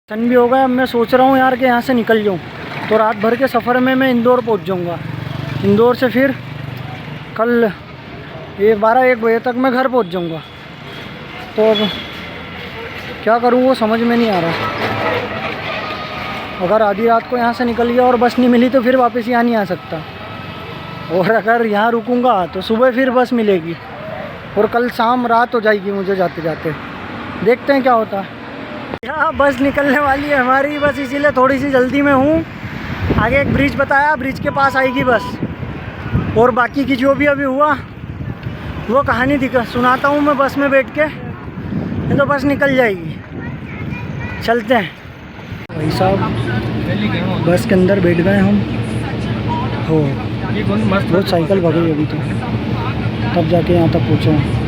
सन भी हो गया। अब मैं सोच रहा हूँ यार कि यहाँ से निकल जाऊँ, तो रात भर के सफ़र में मैं इंदौर पहुँच जाऊँगा। इंदौर से फिर कल 12-1 बजे तक मैं घर पहुँच जाऊँगा। तो अब क्या करूँ वो समझ में नहीं आ रहा। अगर आधी रात को यहाँ से निकल गया और बस नहीं मिली तो फिर वापस यहाँ नहीं आ सकता, और अगर यहाँ रुकूँगा तो सुबह फिर बस मिलेगी, और कल शाम रात हो जाएगी मुझे जाते जाते। देखते हैं क्या होता है। यहाँ बस निकलने वाली है हमारी, बस इसीलिए थोड़ी सी जल्दी में हूँ। आगे एक ब्रिज बताया, ब्रिज के पास आएगी बस, और बाकी की जो भी अभी हुआ वो कहानी सुनाता हूँ मैं बस में बैठ के, नहीं तो बस निकल जाएगी। चलते हैं भाई साहब, बस के अंदर बैठ गए हम। हो बहुत साइकिल भगी अभी तो, तब जाके यहाँ तक पहुँचे हैं।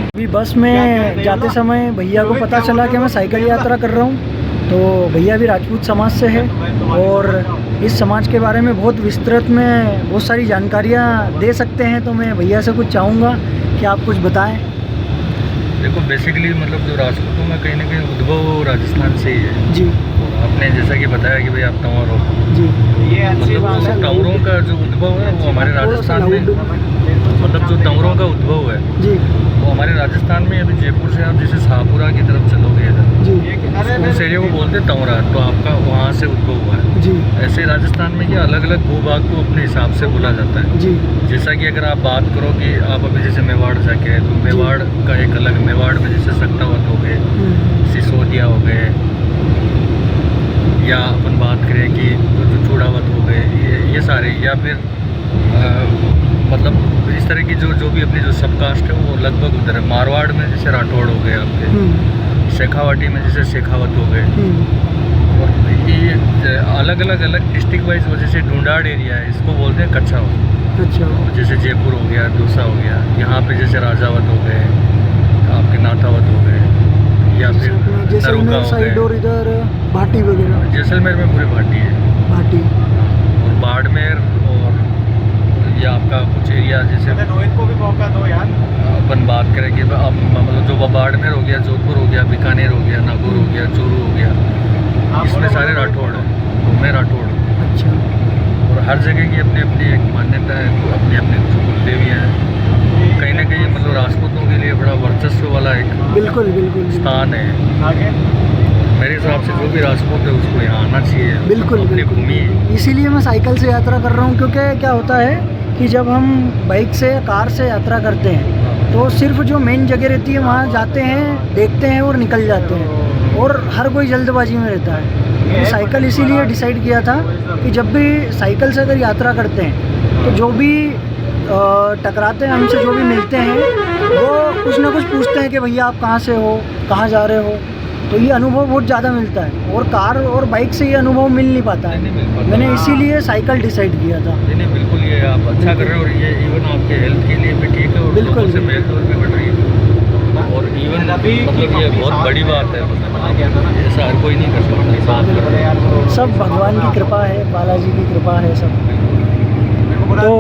अभी बस में जाते समय भैया को पता चला कि मैं साइकिल यात्रा कर रहा हूँ। तो भैया भी राजपूत समाज से है, और इस समाज के बारे में बहुत विस्तृत में बहुत सारी जानकारियाँ दे सकते हैं। तो मैं भैया से कुछ चाहूँगा कि आप कुछ बताएं। देखो, बेसिकली मतलब जो राजपूतों में कहीं ना कहीं उद्भव राजस्थान से ही है जी। और आपने जैसा कि बताया कि भाई आप तंवर हो जी, ये मतलब तंवरों का जो उद्भव है वो हमारे राजस्थान में, मतलब जो तंवरों का उद्भव है जी वो हमारे राजस्थान में। अभी जयपुर से आप जैसे शाहपुरा की तरफ चलोगे जी, उस एरिया को बोलते हैं तंवरा, तो आपका वहाँ से उद्भव हुआ है जी। ऐसे राजस्थान में क्या अलग अलग भूभाग को अपने हिसाब से बोला जाता है जी। जैसा कि अगर आप बात करो कि आप अभी जैसे मेवाड़ जाके, तो मेवाड़ का एक अलग, मेवाड़ में जैसे सक्तावत हो गए, सिसोदिया हो गए, या अपन बात करें कि जो चूड़ावत हो गए, ये सारे, या फिर मतलब इस तरह की जो भी अपनी जो सबकास्ट है वो लगभग उधर है। मारवाड़ में जैसे राठौड़ हो गए आपके, शेखावाटी में जैसे शेखावत हो गए, और ये अलग अलग डिस्ट्रिक्ट वाइज वो जैसे ढूंढाड़ एरिया है, इसको बोलते हैं कच्छावत। अच्छा। जैसे जयपुर हो गया, दौसा हो गया, यहाँ पे जैसे राजावत हो गए, आपके नाथावत हो गए, या फिर नरुका हो गए, और इधर भाटी वगैरह। जैसलमेर में पूरी भाटी है, भाटी और बाड़मेर, और या आपका कुछ एरिया जैसे रोहित को भी मौका दो यार। अपन बात करें कि अब मतलब जो बाड़मेर हो गया, जोधपुर हो गया, बीकानेर हो गया, नागौर हो गया, चूरू हो गया, इसमें सारे राठौड़ हैं। तो मैं राठौड़। अच्छा। और हर जगह की अपनी अपनी एक मान्यता है, तो अपनी अपनी कुलदेवियाँ हैं। कहीं ना कहीं मतलब राजपूतों के लिए बड़ा वर्चस्व वाला एक बिल्कुल स्थान है। मेरे हिसाब से जो भी राजपूत है उसको यहाँ आना चाहिए। बिल्कुल अपनी भूमि। इसीलिए मैं साइकिल से यात्रा कर रहा हूँ, क्योंकि क्या होता है कि जब हम बाइक से कार से यात्रा करते हैं तो सिर्फ जो मेन जगह रहती है वहाँ जाते हैं, देखते हैं और निकल जाते हैं, और हर कोई जल्दबाजी में रहता है। मैंने साइकिल इसीलिए डिसाइड किया था कि जब भी साइकिल से अगर यात्रा करते हैं तो जो भी टकराते हैं हमसे, जो भी मिलते हैं, वो कुछ ना कुछ पूछते हैं कि भैया आप कहाँ से हो, कहाँ जा रहे हो। तो ये अनुभव बहुत ज़्यादा मिलता है, और कार और बाइक से ये अनुभव मिल नहीं पाता है। मैंने इसीलिए साइकिल डिसाइड किया था। नहीं, बिल्कुल ये आप अच्छा कर रहे हो, और ये इवन आपके हेल्थ के लिए भी ठीक है, और लोगों से मेल जोल भी बढ़ रही है, और इवन मतलब ये बहुत बड़ी बात है, ऐसा हर कोई नहीं कर सकता। बात कर रहे हैं सब भगवान की कृपा है, बालाजी की कृपा है सब। तो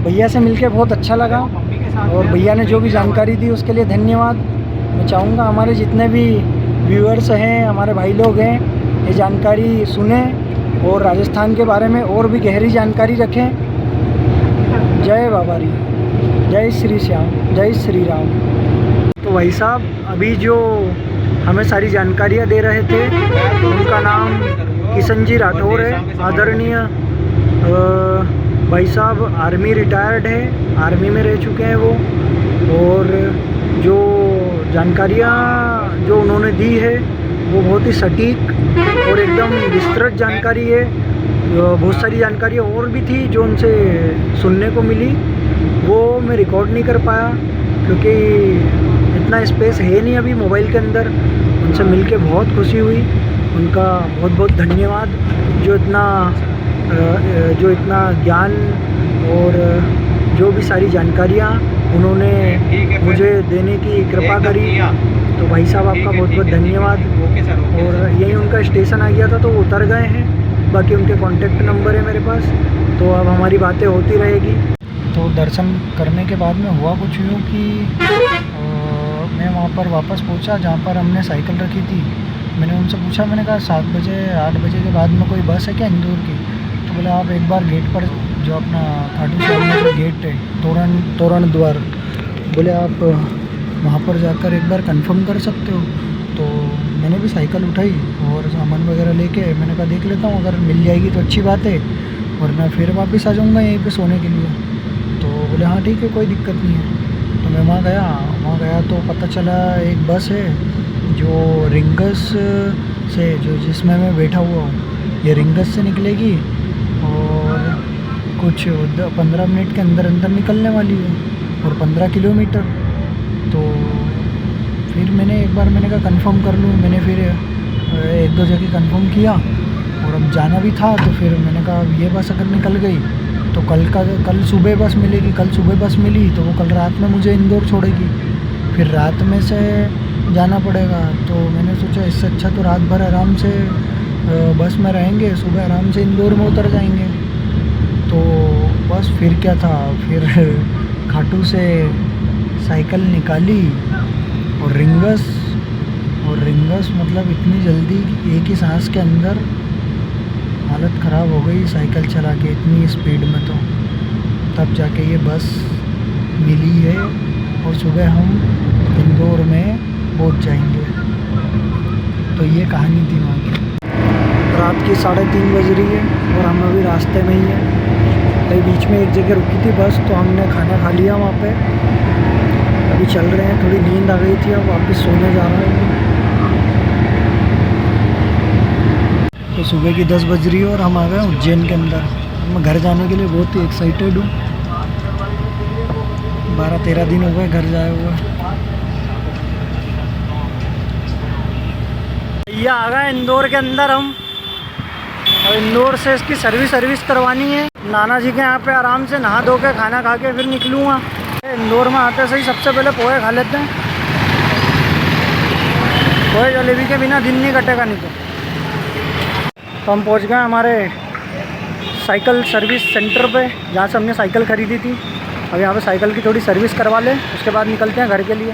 भैया से मिलके बहुत अच्छा लगा, और भैया ने जो भी जानकारी दी उसके लिए धन्यवाद। मैं चाहूँगा हमारे जितने भी व्यूअर्स हैं, हमारे भाई लोग हैं, ये जानकारी सुने और राजस्थान के बारे में और भी गहरी जानकारी रखें। जय बाबारी, जय श्री श्याम, जय श्री राम। तो भाई साहब अभी जो हमें सारी जानकारियाँ दे रहे थे, उनका नाम किशन जी राठौर है। आदरणीय भाई साहब आर्मी रिटायर्ड है, आर्मी में रह चुके हैं वो, और जो जानकारियाँ जो उन्होंने दी है वो बहुत ही सटीक और एकदम विस्तृत जानकारी है। बहुत सारी जानकारियाँ और भी थी जो उनसे सुनने को मिली, वो मैं रिकॉर्ड नहीं कर पाया क्योंकि इतना स्पेस है नहीं अभी मोबाइल के अंदर। उनसे मिलके बहुत खुशी हुई, उनका बहुत बहुत धन्यवाद जो इतना ज्ञान और जो भी सारी जानकारियाँ उन्होंने मुझे देने की कृपा करी। तो भाई साहब आपका बहुत बहुत धन्यवाद। और यही उनका स्टेशन आ गया था तो वो उतर गए हैं, बाकी उनके कॉन्टेक्ट नंबर है मेरे पास, तो अब हमारी बातें होती रहेगी। तो दर्शन करने के बाद में हुआ कुछ यूँ कि मैं वहाँ पर वापस पहुँचा जहाँ पर हमने साइकिल रखी थी, मैंने उनसे पूछा, मैंने कहा 7 बजे 8 बजे के बाद में कोई बस है क्या इंदौर की? तो बोले आप एक बार गेट पर, जो अपना खाटू श्याम में जो गेट है तोरण द्वार, बोले आप वहाँ पर जाकर एक बार कंफर्म कर सकते हो। तो मैंने भी साइकिल उठाई और सामान वगैरह लेके मैंने कहा देख लेता हूँ, अगर मिल जाएगी तो अच्छी बात है, वरना फिर वापस आ जाऊँगा यहीं पे सोने के लिए। तो बोले हाँ ठीक है, कोई दिक्कत नहीं है। तो मैं वहाँ गया तो पता चला एक बस है जो रिंगस से, जो जिसमें मैं बैठा हुआ हूँ, ये रिंगस से निकलेगी और कुछ 15 मिनट के अंदर निकलने वाली है, और 15 किलोमीटर। तो फिर मैंने एक बार मैंने कहा कंफर्म कर लूँ। मैंने फिर 1-2 जगह कंफर्म किया और अब जाना भी था। तो फिर मैंने कहा ये बस अगर निकल गई तो कल सुबह बस मिलेगी। कल सुबह बस मिली तो वो कल रात में मुझे इंदौर छोड़ेगी, फिर रात में से जाना पड़ेगा। तो मैंने सोचा इससे अच्छा तो रात भर आराम से बस में रहेंगे, सुबह आराम से इंदौर में उतर जाएंगे। तो बस फिर क्या था, फिर खाटू से साइकिल निकाली और रिंगस मतलब इतनी जल्दी एक ही सांस के अंदर हालत ख़राब हो गई साइकिल चला के इतनी स्पीड में। तो तब जाके ये बस मिली है और सुबह हम इंदौर में पहुंच जाएंगे। तो ये कहानी थी वहाँ की। रात की 3:30 बज रही है और हम अभी रास्ते में ही हैं। कहीं बीच में एक जगह रुकी थी बस, तो हमने खाना खा लिया वहाँ पे। अभी चल रहे हैं, थोड़ी नींद आ गई थी, अब वापस सोने जा रहे हैं। तो सुबह की 10 बज रही है और हम आ गए उज्जैन के अंदर। मैं घर जाने के लिए बहुत ही एक्साइटेड हूँ। 12-13 दिन हो गए घर जाए हुए। भैया आ गए इंदौर के अंदर हम, और इंदौर से इसकी सर्विस करवानी है। नाना जी के यहाँ पे आराम से नहा धो के खाना खा के फिर निकलूँगा। इंदौर में आते से ही सबसे पहले पोहे खा लेते हैं। पोहे जलेबी के बिना दिन नहीं कटेगा नहीं तो हम पहुंच गए हमारे साइकिल सर्विस सेंटर पे, जहाँ से हमने साइकिल ख़रीदी थी। अब यहाँ पे साइकिल की थोड़ी सर्विस करवा लें, उसके बाद निकलते हैं घर के लिए।